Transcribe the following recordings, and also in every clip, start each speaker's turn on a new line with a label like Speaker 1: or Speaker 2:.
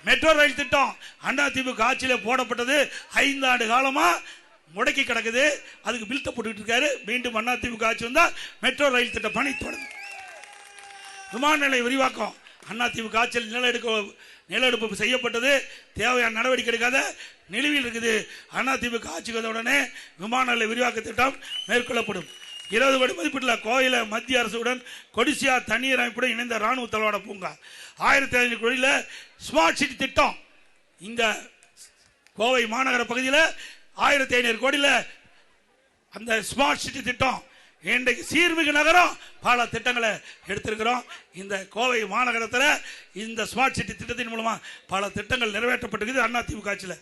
Speaker 1: Metro rail திட்டம் அதிமுக ஆட்சியில் போடப்பட்டது 5 ஆண்டு காலமா முடக்கி கிடக்குது. அதுக்கு பில்ட்ட போட்டுக்கிட்டு இருக்காரு. மீண்டும் அதிமுக ஆட்சி வந்தா மெட்ரோ ரயில் திட்ட பணி தொடங்கும். விமான நிலைய விரிவாக்கம் அதிமுக ஆட்சியில் நிலஎடுப்பு செய்யப்பட்டது. தேவையான நடவடிக்கை எடுக்காத நிலுவையில் இருக்குது. அதிமுக ஆட்சிக்கு வந்த உடனே விமான நிலைய விரிவாக்க திட்டம் மேற்கொள்ளப்படும். 20 கோடி மதிப்பீட்டில் கோயில மத்திய அரசுடன் கொடிசியா தண்ணீர் அமைப்புடன் இணைந்த ராணுவ தளவாட பூங்கா 1500 கோடியில் ஸ்மார்ட் சிட்டி திட்டம். இந்த கோவை மாநகர பகுதியில் 1500 கோடியில் அந்த ஸ்மார்ட் சிட்டி திட்டம். இன்றைக்கு சீர்மிகு நகரம் பல திட்டங்களை எடுத்திருக்கிறோம். இந்த கோவை மாநகரத்தில் இந்த ஸ்மார்ட் சிட்டி திட்டத்தின் மூலமா பல திட்டங்கள் நிறைவேற்றப்பட்டிருக்குது. அதிமுக ஆட்சியில்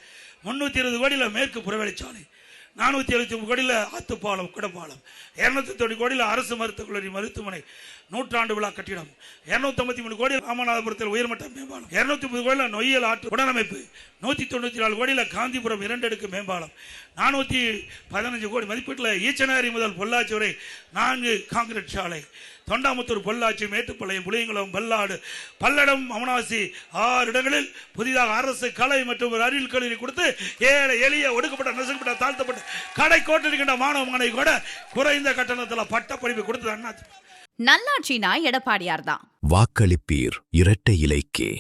Speaker 1: 320 கோடியில் மேற்கு புறவழிச்சாலை, 479 கோடியில் ஆத்துப்பாலம் குடப்பாலம், 290 கோடியில் அரசு மருத்துவக் கல்லூரி மருத்துவமனை, 100 விழா கட்டிடம், 253 கோடியில் ராமநாதபுரத்தில் உயர்மட்ட மேம்பாலம், 230 கோடியில் நொய்யல் ஆற்று உடனமைப்பு, 194 கோடியில் காந்திபுரம் 2 அடுக்கு மேம்பாலம், 415 கோடி மதிப்பீட்டில் ஈச்சனாரி முதல் பொள்ளாச்சி வரை 4 காங்கிரீட் சாலை, தொண்டாமுத்தூர், பொள்ளாச்சி, மேட்டுப்பாளையம், புளியங்குளம், பல்லாடு, பல்லடம், அமனாசி 6 இடங்களில் புதிதாக அரசு கலை மற்றும் ஒரு அறிவியல் கல்லூரி கொடுத்து ஏழை எளிய ஒடுக்கப்பட்ட நசுக்கப்பட்ட தாழ்த்தப்பட்ட கடை கோட்டிருக்கின்ற மாணவ மாணவி கூட குறைந்த கட்டணத்தில் பட்ட படிப்பு கொடுத்தது.
Speaker 2: நல்லாட்சினா எடப்பாடியார் தான்.
Speaker 3: வாக்களிப்பீர் இரட்டை இலைக்கே.